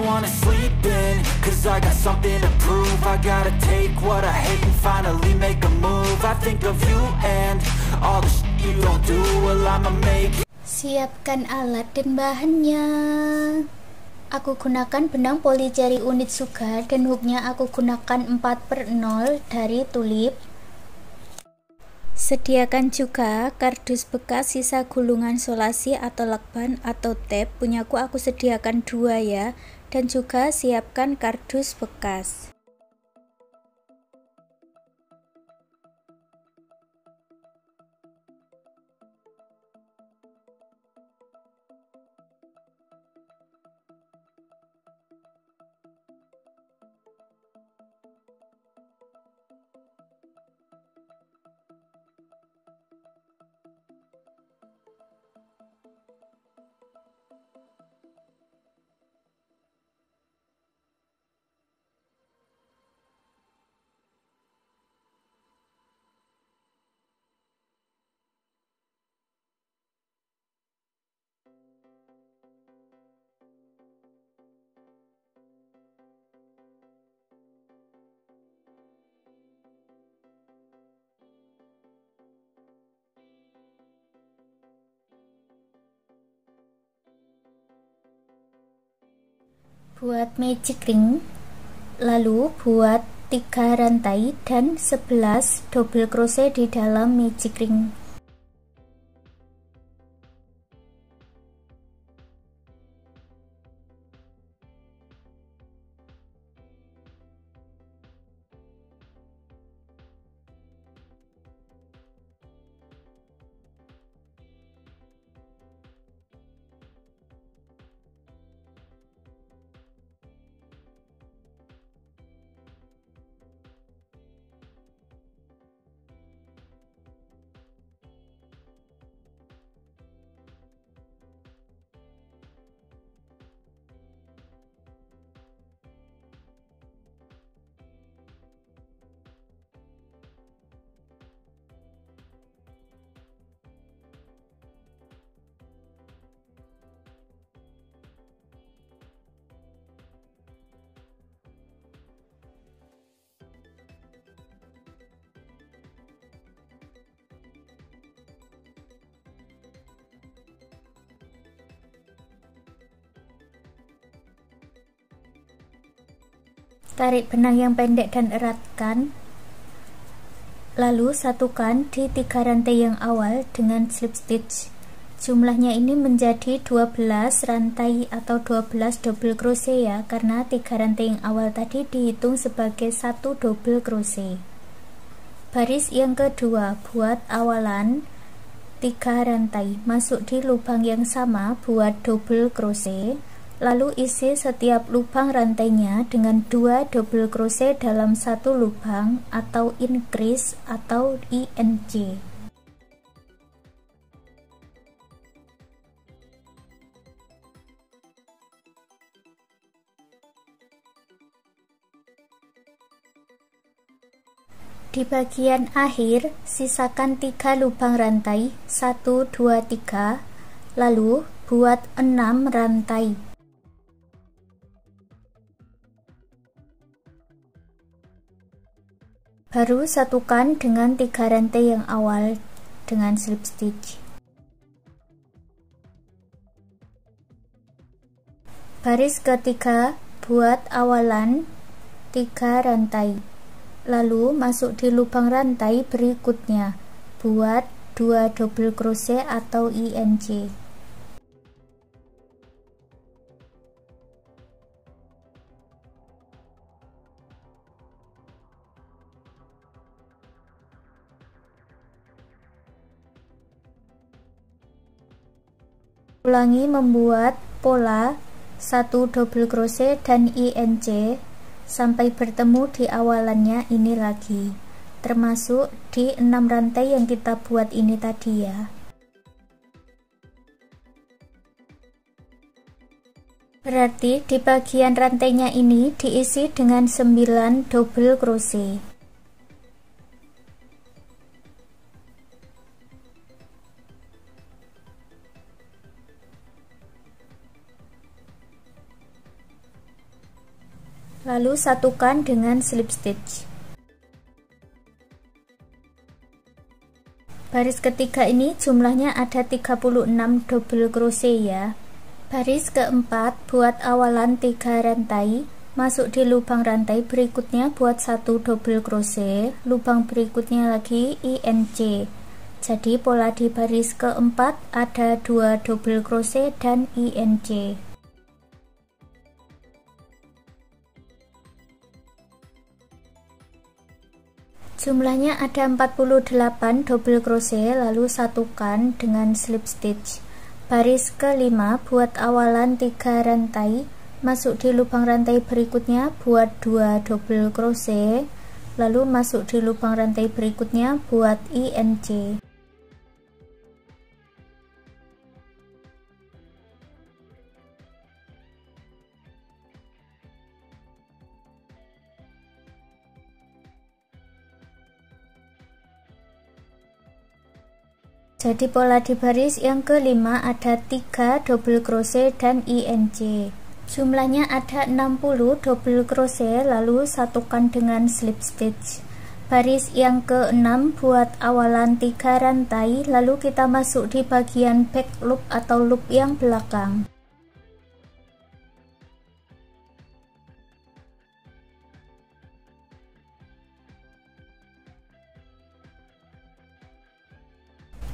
wanna sleep in, cause I got something to prove. I gotta take what I hate and finally make a move. I think of you and all the shit you don't do. Well, I'ma make it. Siapkan alat dan bahannya. Aku gunakan benang poli jari unit Sugar dan hooknya aku gunakan 4/0 dari Tulip. Sediakan juga kardus bekas sisa gulungan solasi atau lakban atau tape. Punyaku aku sediakan 2 ya. Dan juga siapkan kardus bekas. Buat magic ring, lalu buat 3 rantai dan 11 double crochet di dalam magic ring. Tarik benang yang pendek dan eratkan, lalu satukan di 3 rantai yang awal dengan slip stitch. Jumlahnya ini menjadi 12 rantai atau 12 double crochet ya, karena 3 rantai yang awal tadi dihitung sebagai 1 double crochet. Baris yang kedua buat awalan 3 rantai, masuk di lubang yang sama buat double crochet. Lalu isi setiap lubang rantainya dengan 2 double crochet dalam satu lubang atau increase atau INC. Di bagian akhir sisakan 3 lubang rantai 1, 2, 3, lalu buat 6 rantai. Baru satukan dengan 3 rantai yang awal dengan slip stitch. Baris ketiga buat awalan 3 rantai, lalu masuk di lubang rantai berikutnya buat 2 double crochet atau INC. Ulangi membuat pola 1 double crochet dan INC sampai bertemu di awalannya ini lagi, termasuk di 6 rantai yang kita buat ini tadi ya. Berarti di bagian rantainya ini diisi dengan 9 double crochet. lalu satukan dengan slip stitch. Baris ketiga ini jumlahnya ada 36 double crochet ya. Baris keempat buat awalan 3 rantai, masuk di lubang rantai berikutnya buat 1 double crochet, lubang berikutnya lagi INC. Jadi pola di baris keempat ada 2 double crochet dan INC. Jumlahnya ada 48 double crochet, lalu satukan dengan slip stitch. Baris kelima buat awalan 3 rantai, masuk di lubang rantai berikutnya buat 2 double crochet, lalu masuk di lubang rantai berikutnya buat INC. Jadi pola di baris yang kelima ada 3 double crochet dan INC. Jumlahnya ada 60 double crochet, lalu satukan dengan slip stitch. Baris yang keenam buat awalan 3 rantai, lalu kita masuk di bagian back loop atau loop yang belakang.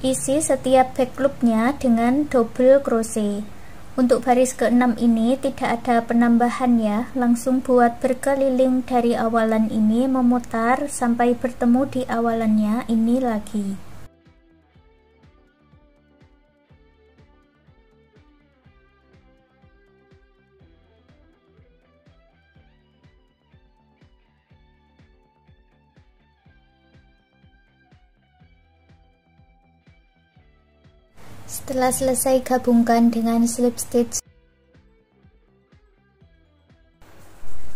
Isi setiap back loopnya dengan double crochet. Untuk baris ke-6 ini tidak ada penambahan ya, langsung buat berkeliling dari awalan ini memutar sampai bertemu di awalannya ini lagi. Setelah selesai gabungkan dengan slip stitch.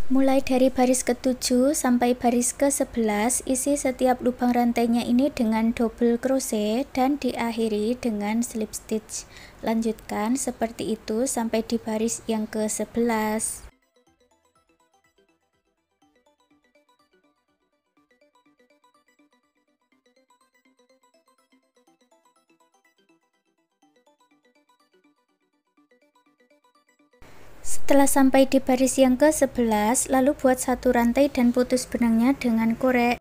Mulai dari baris ke-7 sampai baris ke-11, isi setiap lubang rantainya ini dengan double crochet dan diakhiri dengan slip stitch. Lanjutkan seperti itu sampai di baris yang ke-11. Setelah sampai di baris yang ke-11, lalu buat satu rantai dan putus benangnya dengan korek.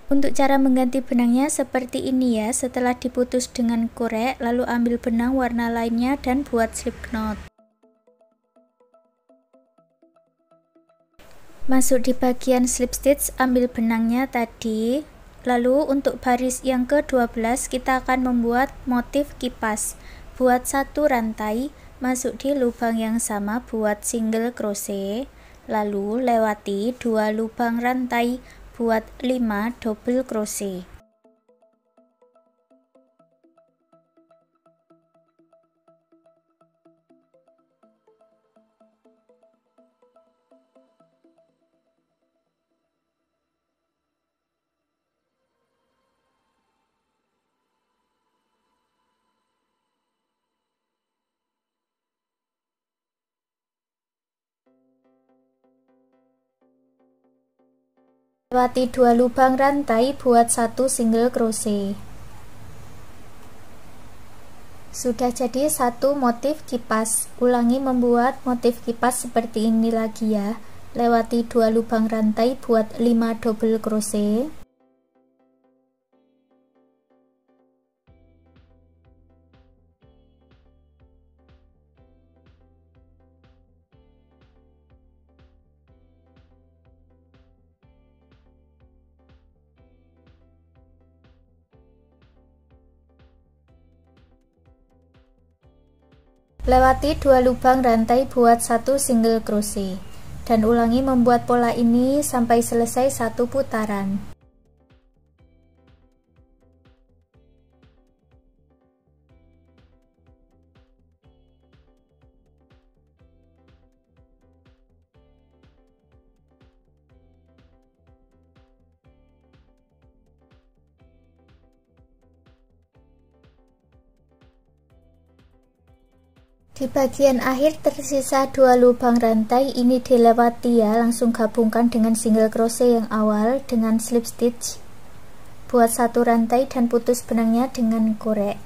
Untuk cara mengganti benangnya seperti ini ya, setelah diputus dengan korek, lalu ambil benang warna lainnya dan buat slip knot. Masuk di bagian slip stitch, ambil benangnya tadi. Lalu untuk baris yang ke-12 kita akan membuat motif kipas. Buat satu rantai, masuk di lubang yang sama buat single crochet, lalu lewati 2 lubang rantai buat 5 double crochet. Lewati 2 lubang rantai buat 1 single crochet. Sudah jadi satu motif kipas. Ulangi membuat motif kipas seperti ini lagi ya. Lewati 2 lubang rantai buat 5 double crochet. Lewati 2 lubang rantai buat 1 single crochet dan ulangi membuat pola ini sampai selesai 1 putaran. Di bagian akhir tersisa 2 lubang rantai, ini dilewati ya, langsung gabungkan dengan single crochet yang awal dengan slip stitch. Buat 1 rantai dan putus benangnya dengan korek.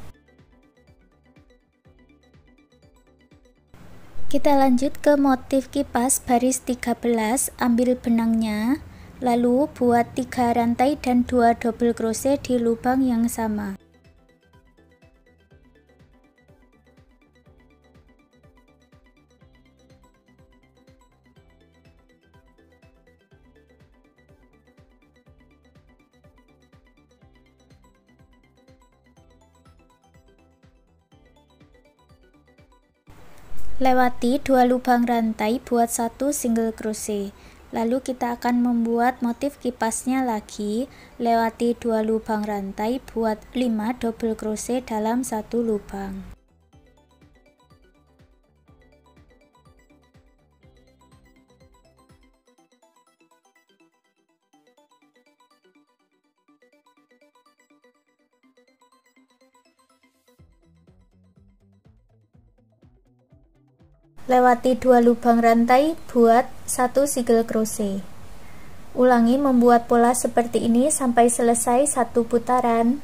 Kita lanjut ke motif kipas baris 13, ambil benangnya, lalu buat 3 rantai dan 2 double crochet di lubang yang sama. Lewati 2 lubang rantai, buat 1 single crochet. Lalu kita akan membuat motif kipasnya lagi, lewati 2 lubang rantai, buat 5 double crochet dalam 1 lubang. Lewati 2 lubang rantai, buat 1 single crochet. Ulangi membuat pola seperti ini sampai selesai 1 putaran.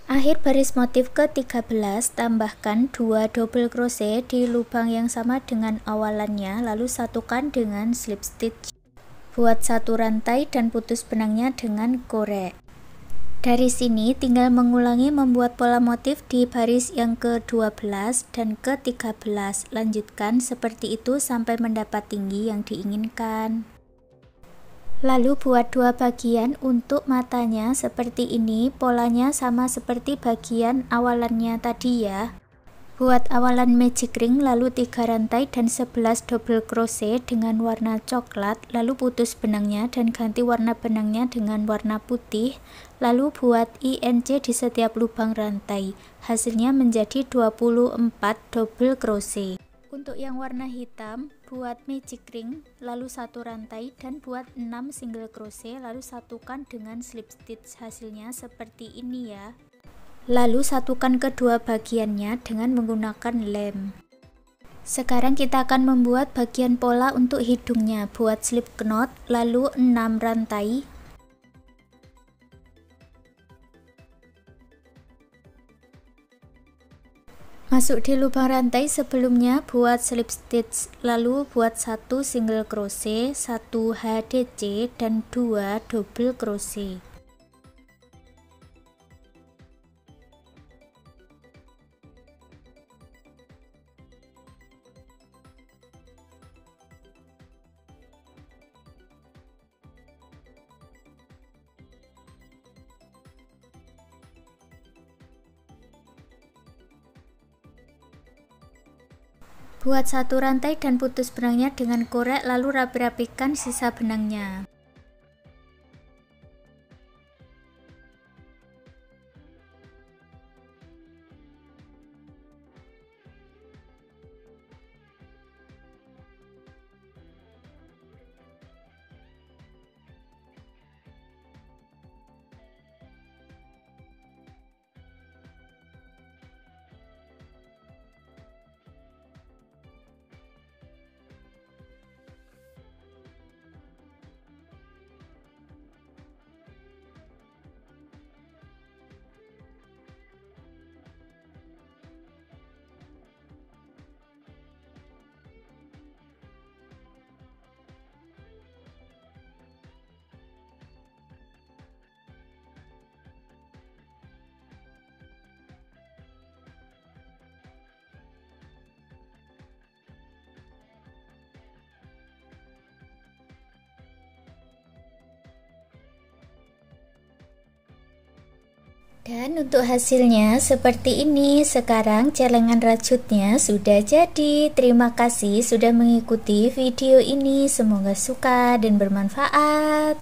Akhir baris motif ke-13, tambahkan 2 double crochet di lubang yang sama dengan awalannya, lalu satukan dengan slip stitch. Buat 1 rantai dan putus benangnya dengan korek. Dari sini tinggal mengulangi membuat pola motif di baris yang ke-12 dan ke-13. Lanjutkan seperti itu sampai mendapat tinggi yang diinginkan. Lalu buat 2 bagian untuk matanya seperti ini, polanya sama seperti bagian awalannya tadi ya. Buat awalan magic ring, lalu 3 rantai dan 11 double crochet dengan warna coklat, lalu putus benangnya dan ganti warna benangnya dengan warna putih, lalu buat INC di setiap lubang rantai. Hasilnya menjadi 24 double crochet. Untuk yang warna hitam, buat magic ring, lalu 1 rantai dan buat 6 single crochet, lalu satukan dengan slip stitch. Hasilnya seperti ini ya. Lalu satukan kedua bagiannya dengan menggunakan lem. Sekarang kita akan membuat bagian pola untuk hidungnya. Buat slip knot, lalu 6 rantai. Masuk di lubang rantai sebelumnya, buat slip stitch, lalu buat 1 single crochet, 1 HDC dan 2 double crochet. Buat 1 rantai dan putus benangnya dengan korek, lalu rapi-rapikan sisa benangnya. Dan untuk hasilnya seperti ini. Sekarang celengan rajutnya sudah jadi. Terima kasih sudah mengikuti video ini. Semoga suka dan bermanfaat.